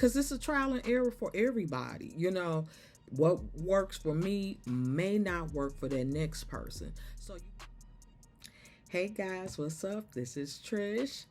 because it's a trial and error for everybody. You know, what works for me may not work for that next person. So, hey guys, what's up? This is Trish,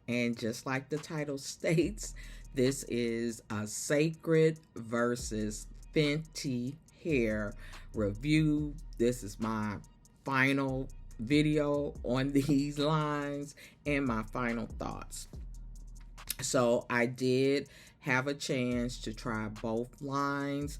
and just like the title states, this is a Cecred versus Fenty Hair review. This is my final video on these lines and my final thoughts. So I did have a chance to try both lines.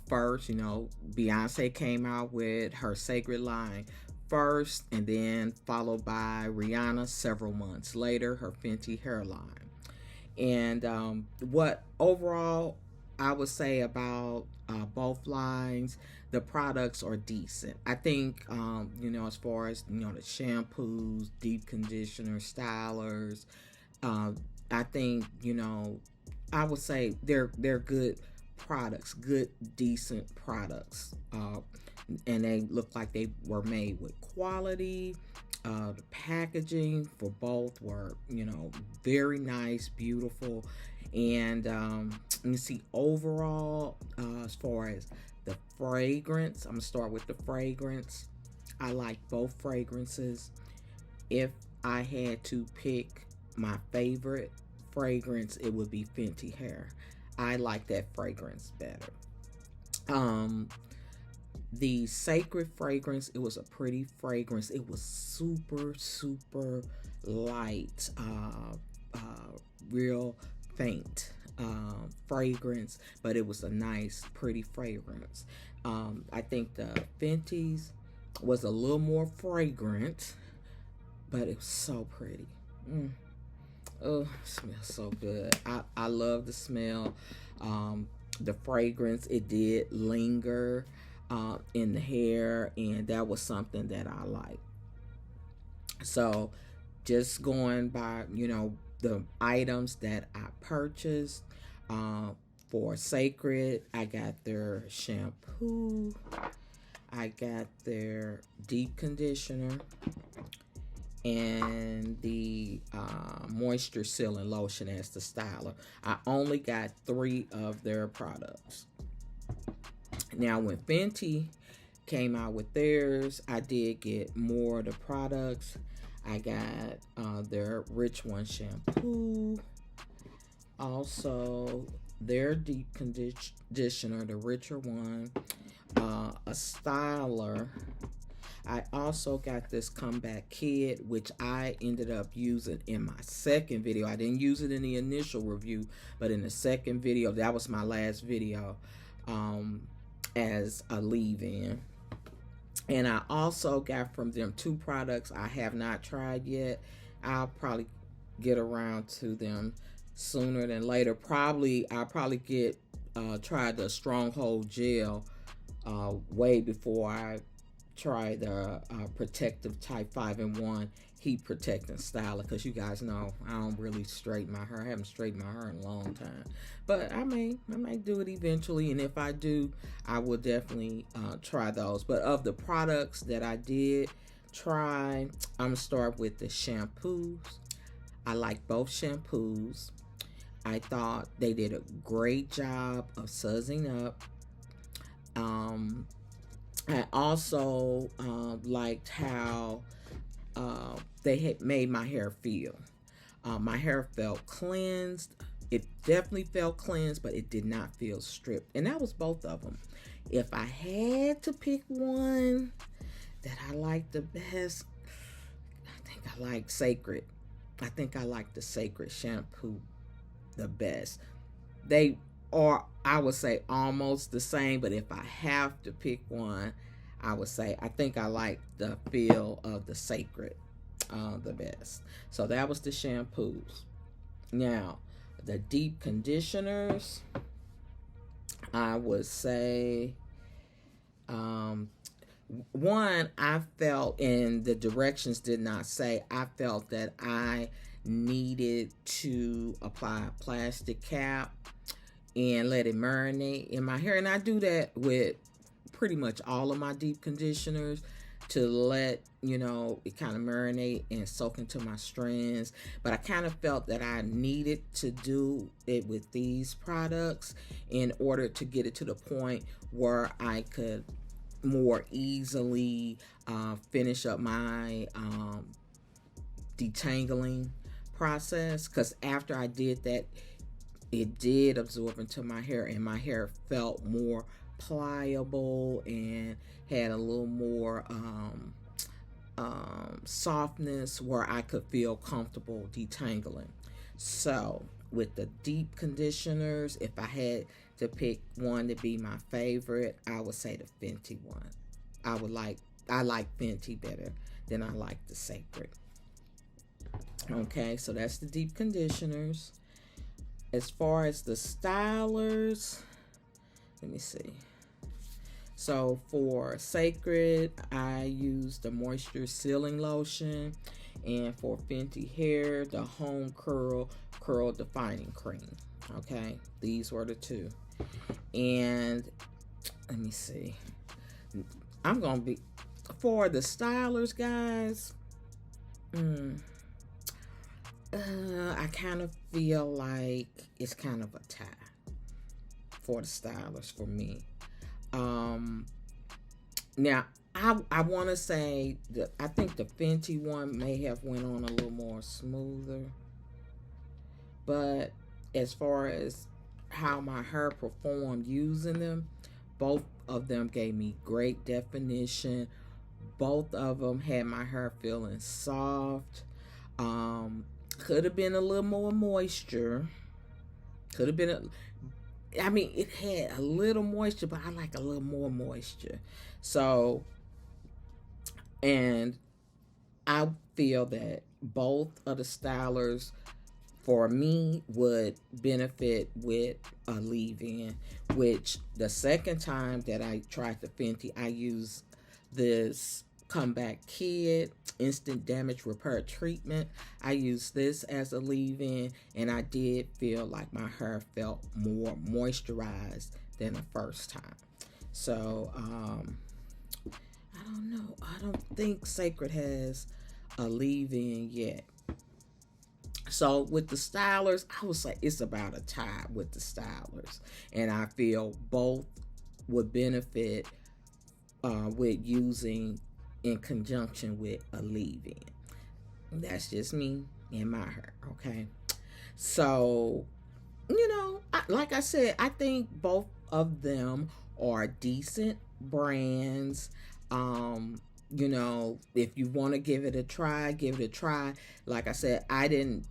First, you know, Beyonce came out with her Cecred line first, and then followed by Rihanna several months later, her Fenty hairline. And what overall I would say about both lines, the products are decent. I think, you know, as far as, you know, the shampoos, deep conditioners, stylers, I think, you know, I would say they're good products, good, decent products. And they look like they were made with quality. The packaging for both were, you know, very nice, beautiful. And you see overall, as far as the fragrance, I'm gonna start with the fragrance. I like both fragrances. If I had to pick my favorite fragrance, it would be Fenty Hair. I like that fragrance better. The Cecred fragrance, it was a pretty fragrance. It was super light, real faint fragrance, but it was a nice, pretty fragrance. I think the Fenty's was a little more fragrant, but it was so pretty. Oh, it smells so good. I love the smell. The fragrance, it did linger in the hair, and that was something that I like. So just going by, you know, the items that I purchased for Cecred, I got their shampoo, I got their deep conditioner, and the moisture sealing lotion as the styler. I only got 3 of their products. Now, when Fenty came out with theirs, I did get more of the products. I got their Rich One shampoo, also their deep conditioner, the richer one, a styler. I also got this comeback kit, which I ended up using in my second video. I didn't use it in the initial review, but in the second video, that was my last video, as a leave-in. And I also got from them 2 products I have not tried yet. I'll probably get around to them sooner than later. I'll probably get try the Stronghold gel way before I try the protective type 5-in-1 heat protecting styler, because you guys know I don't really straighten my hair. I haven't straightened my hair in a long time, but I might do it eventually, and if I do, I will definitely try those. But of the products that I did try, I'm gonna start with the shampoos. I like both shampoos. I thought they did a great job of sudsing up. I also liked how they had made my hair feel. My hair felt cleansed. It definitely felt cleansed, but it did not feel stripped. And that was both of them. If I had to pick one that I liked the best, I think I like Cecred. I think I like the Cecred shampoo the best. They are, I would say, almost the same, but if I have to pick one, I would say I think I like the feel of the Cecred the best. So that was the shampoos. Now, the deep conditioners, I would say, one, I felt, and the directions did not say, I felt that I needed to apply a plastic cap and let it marinate in my hair. And I do that with pretty much all of my deep conditioners, to let, you know, it kind of marinate and soak into my strands. But I kind of felt that I needed to do it with these products in order to get it to the point where I could more easily finish up my detangling process. Because after I did that, it did absorb into my hair, and my hair felt more pliable and had a little more softness where I could feel comfortable detangling. So with the deep conditioners, if I had to pick one to be my favorite, I would say the Fenty one. I like Fenty better than I like the Cecred. Okay, so that's the deep conditioners. As far as the stylers, let me see. So for Cecred, I use the moisture sealing lotion, and for Fenty Hair, the home curl defining cream. Okay, these were the two. And let me see. I'm gonna be for the stylers, guys. I kind of feel like it's kind of a tie for the stylers for me. Now I want to say that I think the Fenty one may have went on a little more smoother, but as far as how my hair performed using them, both of them gave me great definition. Both of them had my hair feeling soft. Could have been a little more moisture. Could have been I mean, it had a little moisture, but I like a little more moisture. So, and I feel that both of the stylers for me would benefit with a leave-in, which the second time that I tried the Fenty, I used this Comeback Kid instant damage repair treatment. I used this as a leave-in, and I did feel like my hair felt more moisturized than the first time. So I don't know, I don't think Cecred has a leave-in yet. So with the stylers, I would say it's about a tie with the stylers, and I feel both would benefit with using in conjunction with a leave-in. That's just me and my hair, okay? So, you know, like I said, I think both of them are decent brands. You know, if you want to give it a try, give it a try. Like I said, I didn't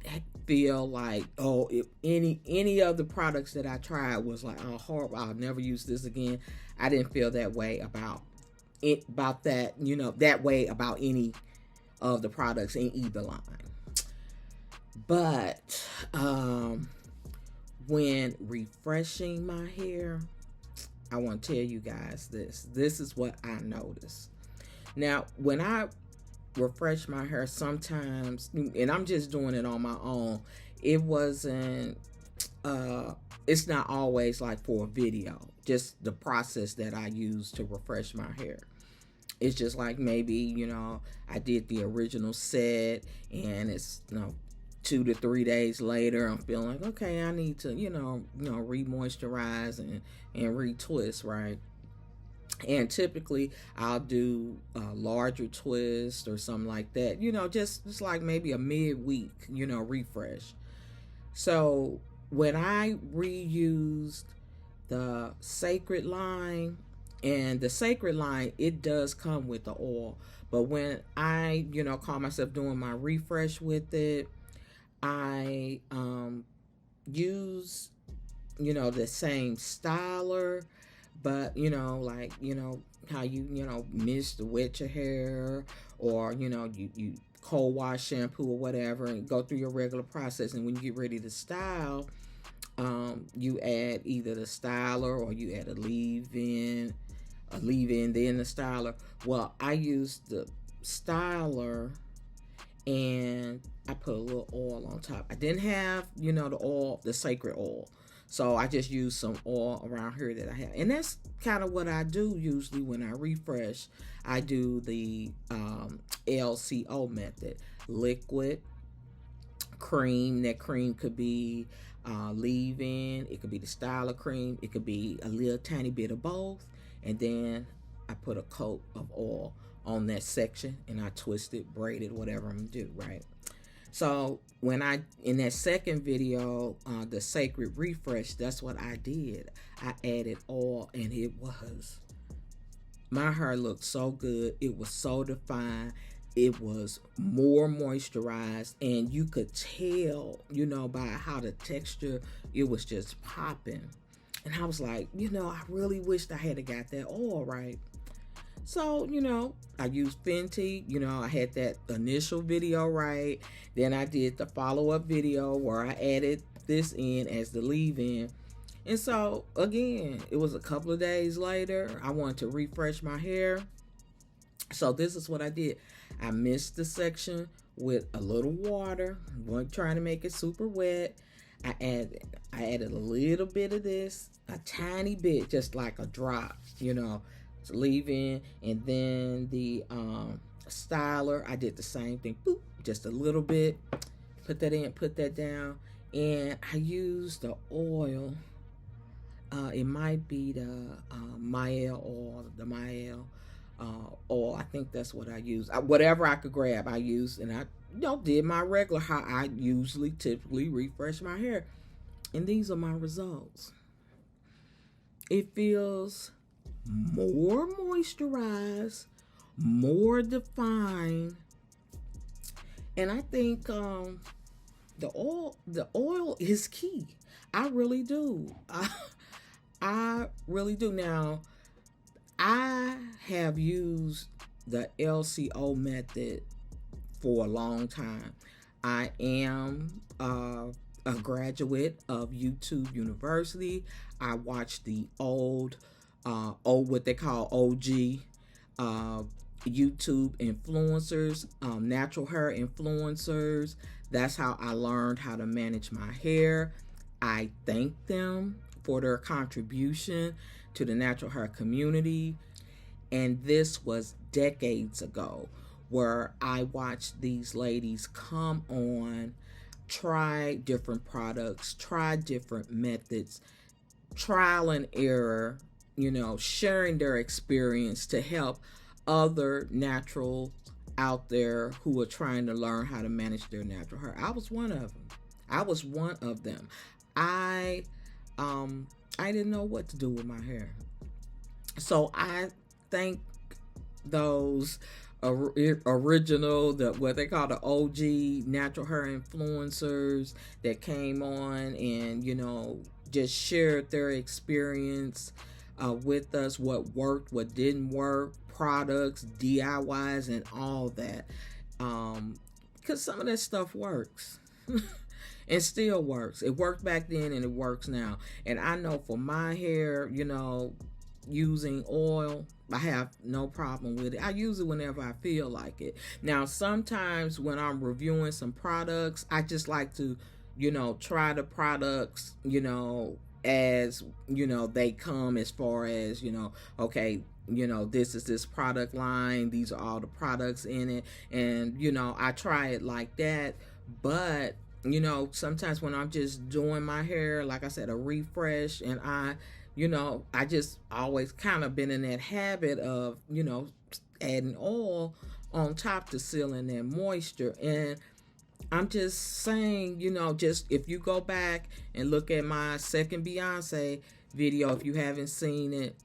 feel like, oh, if any of the products that I tried was like, oh, horrible, I'll never use this again. I didn't feel that way about that, you know, that way about any of the products in either line. But when refreshing my hair, I want to tell you guys this is what I noticed. Now, when I refresh my hair sometimes, and I'm just doing it on my own, it wasn't it's not always like for a video, just the process that I use to refresh my hair. It's just like maybe, you know, I did the original set, and it's, you know, 2 to 3 days later, I'm feeling like, okay, I need to, you know, re-moisturize and retwist, right? And typically I'll do a larger twist or something like that, you know, just like maybe a midweek, you know, refresh. So when I reused the Cecred line, and the Cecred line, it does come with the oil, but when I, you know, call myself doing my refresh with it, I use, you know, the same styler, but, you know, like, you know, how you know, mist to wet your hair, or, you know, you cold wash shampoo or whatever, and go through your regular process. And when you get ready to style, you add either the styler or you add a leave-in, then the styler. Well, I used the styler and I put a little oil on top. I didn't have, you know, the Cecred oil. So I just use some oil around here that I have. And that's kind of what I do usually when I refresh. I do the LCO method. Liquid, cream. That cream could be leave-in. It could be the styler cream. It could be a little tiny bit of both. And then I put a coat of oil on that section and I twist it, braid it, whatever I'm gonna do, right? So when in that second video, the Cecred refresh, that's what I did. I added oil and my hair looked so good. It was so defined. It was more moisturized, and you could tell, by how the texture, it was just popping. And I was like, I really wished I had got that oil right. So, I used Fenty, I had that initial video right. Then I did the follow-up video where I added this in as the leave-in. And so, again, it was a couple of days later. I wanted to refresh my hair. So this is what I did. I mixed the section with a little water. Wasn't trying to make it super wet. I added a little bit of this, a tiny bit, just like a drop, to leave in. And then the styler, I did the same thing. Boop, just a little bit. Put that in, put that down. And I used the oil. It might be the Mael oil, the Mael oil. I think that's what I use. Whatever I could grab, I used, and I did my regular, how I typically refresh my hair. And these are my results. It feels more moisturized, more defined, and I think the oil is key. I really do. I really do. Now, I have used the LCO method for a long time. I am a graduate of YouTube University. I watched the old what they call OG YouTube influencers, natural hair influencers. That's how I learned how to manage my hair. I thank them for their contribution to the natural hair community. And this was decades ago, where I watched these ladies come on, try different products, try different methods, trial and error, sharing their experience to help other natural out there who are trying to learn how to manage their natural hair. I was one of them. I didn't know what to do with my hair. So I thank those original, what they call the OG natural hair influencers that came on and, just shared their experience with us, what worked, what didn't work, products, DIYs, and all that. Because some of that stuff works. It still works. It worked back then and it works now. And I know for my hair, using oil, I have no problem with it. I use it whenever I feel like it. Now, sometimes when I'm reviewing some products, I just like to, try the products, as, they come, as far as, okay, this is this product line. These are all the products in it. And, I try it like that. But sometimes when I'm just doing my hair, like I said, a refresh, and I just always kind of been in that habit of, adding oil on top to seal in that moisture. And I'm just saying, just if you go back and look at my second Beyonce video, if you haven't seen it,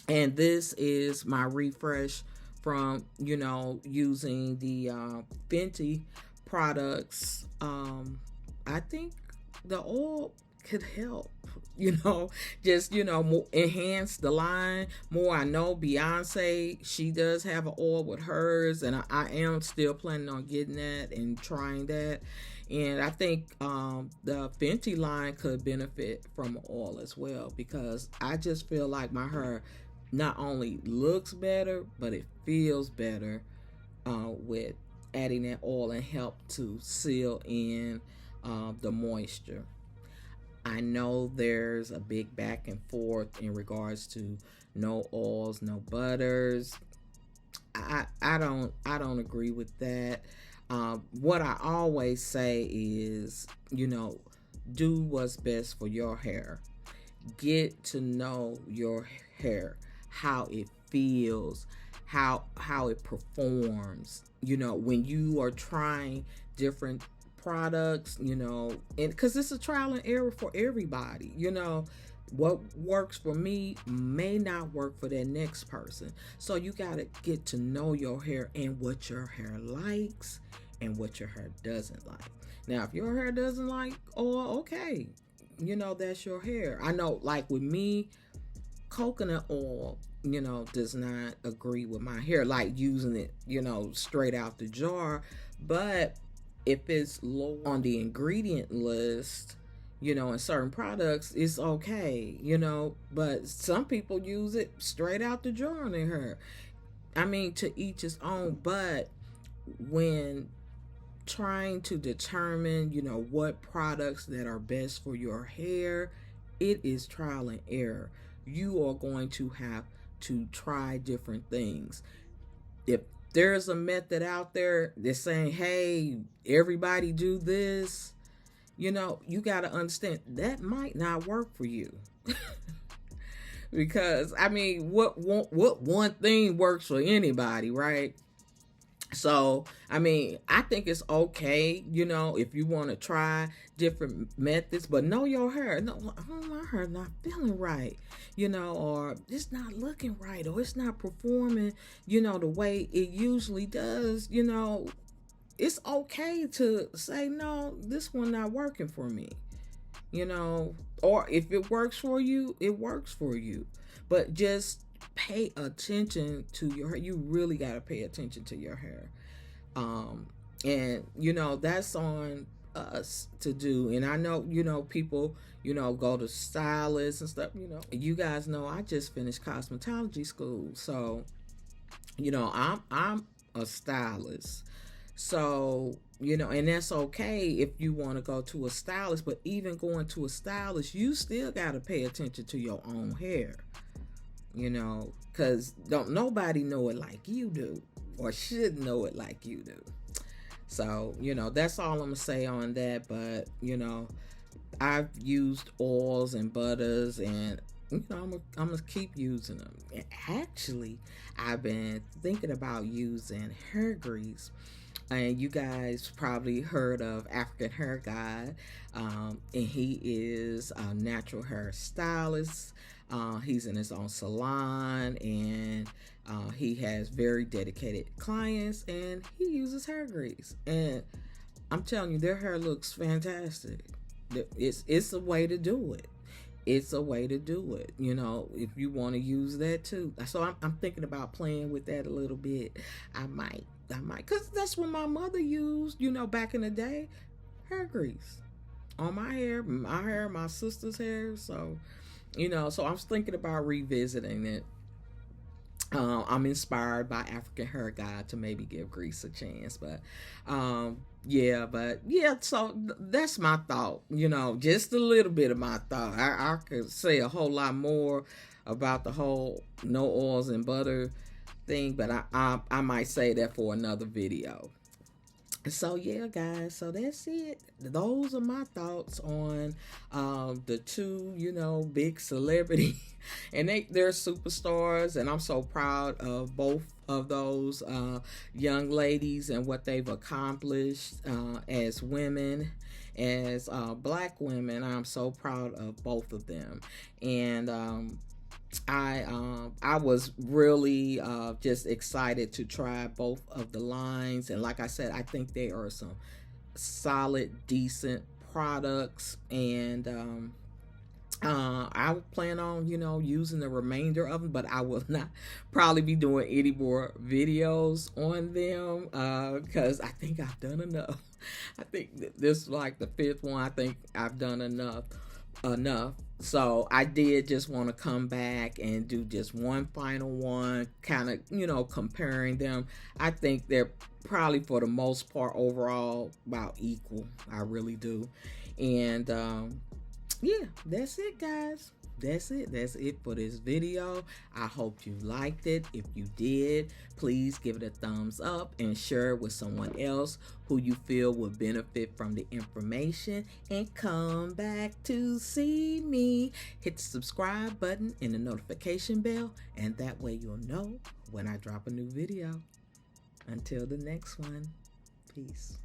and this is my refresh from, using the Fenty products. I think the oil could help, just, more enhance the line more. I know Beyonce, she does have an oil with hers, and I am still planning on getting that and trying that. And I think the Fenty line could benefit from oil as well, because I just feel like my hair not only looks better, but it feels better with adding that oil and help to seal in the moisture. I know there's a big back and forth in regards to no oils, no butters. I don't agree with that. What I always say is, do what's best for your hair. Get to know your hair, how it feels, how it performs. When you are trying different products, and because it's a trial and error for everybody. What works for me may not work for that next person. So you got to get to know your hair and what your hair likes and what your hair doesn't like. Now, if your hair doesn't like oil, okay, that's your hair. I know, like with me, coconut oil, does not agree with my hair, like using it, straight out the jar. But if it's low on the ingredient list, in certain products, it's okay, but some people use it straight out the jar on their hair. I mean, to each his own, but when trying to determine, what products that are best for your hair, it is trial and error. You are going to have to try different things. If there's a method out there that's saying, hey, everybody do this, you got to understand that might not work for you. Because, I mean, what one thing works for anybody, right? So, I mean, I think it's okay, if you want to try different methods, but know your hair. No, oh, my hair not feeling right, or it's not looking right, or it's not performing, the way it usually does, it's okay to say, no, this one not working for me, or if it works for you, it works for you. But just pay attention to your hair. You really got to pay attention to your hair. And, that's on us to do. And I know, people, go to stylists and stuff, You guys know I just finished cosmetology school. So, I'm a stylist. So, and that's okay if you want to go to a stylist, but even going to a stylist, you still got to pay attention to your own hair, because don't nobody know it like you do, or should know it like you do. So, that's all I'm going to say on that. But, I've used oils and butters, and I'm gonna keep using them. And actually, I've been thinking about using hair grease. And you guys probably heard of African Hair Guy, and he is a natural hair stylist. He's in his own salon, and he has very dedicated clients, and he uses hair grease. And I'm telling you, their hair looks fantastic. It's a way to do it. It's a way to do it, if you want to use that too. So I'm thinking about playing with that a little bit. I might, because that's what my mother used, back in the day, hair grease on my hair, my sister's hair. So, so I'm thinking about revisiting it. I'm inspired by African Hair Guy to maybe give grease a chance, but so that's my thought, just a little bit of my thought. I could say a whole lot more about the whole no oils and butter thing, but I might say that for another video. So yeah, guys, so that's it. Those are my thoughts on the two, big celebrity, and they're superstars, and I'm so proud of both of those young ladies and what they've accomplished as women, as black women. I'm so proud of both of them. And I was really just excited to try both of the lines, and like I said, I think they are some solid, decent products, and I plan on using the remainder of them, but I will not probably be doing any more videos on them because I think I've done enough. I think this is like the 5th one. I think I've done enough. So I did just want to come back and do just one final one, kind of comparing them. I think they're probably for the most part overall about equal. I really do. And yeah, that's it, guys. That's it for this video. I hope you liked it. If you did, please give it a thumbs up and share it with someone else who you feel would benefit from the information, and come back to see me. Hit the subscribe button and the notification bell, and that way you'll know when I drop a new video. Until the next one, peace.